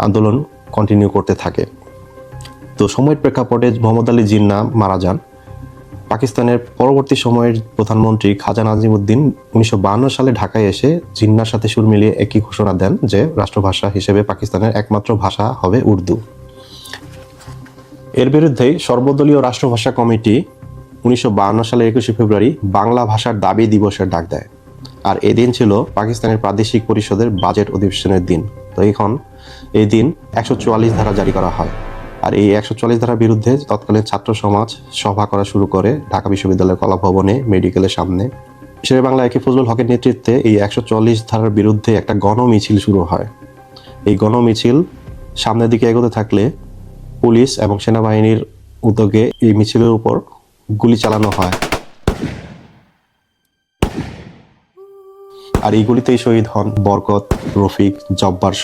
আন্দোলন কন্টিনিউ করতে থাকে। তো সময়ের প্রেক্ষাপটে মোহাম্মদ আলী জিন্নাহ মারা যান। পাকিস্তানের পরবর্তী সময়ের প্রধানমন্ত্রী খাজা নাজিমুদ্দিন 1952 সালে ঢাকায় এসে জিন্নাহর সাথে সুর মিলিয়ে একই ঘোষণা দেন যে রাষ্ট্রভাষা হিসেবে পাকিস্তানের একমাত্র ভাষা হবে উর্দু। এর বিরুদ্ধেই সর্বদলীয় রাষ্ট্রভাষা কমিটি 1952 সালের 21 ফেব্রুয়ারি বাংলা ভাষার দাবি দিবসের ডাক দেয়। আর এই দিন ছিল পাকিস্তানের প্রাদেশিক পরিষদের বাজেট অধিবেশনের দিন। তো এই দিন 144 ধারা জারি করা হয়। আর এই 144 ধারার বিরুদ্ধে তৎকালীন ছাত্র সমাজ সভা করা শুরু করে ঢাকা বিশ্ববিদ্যালয়ের কলাভবনে, মেডিকেলের সামনে। শেরে বাংলা একে ফজলুল হকের নেতৃত্বে এই 144 ধারার বিরুদ্ধে একটা গণমিছিল শুরু হয়। এই গণমিছিল সামনের দিকে এগোতে থাকলে পুলিশ এবং সেনাবাহিনীর উদ্যোগে এই মিছিলের উপর গুলি চালানো হয়। আর এই গুলিতেই শহীদ হন বরকত, রফিক, জব্বার।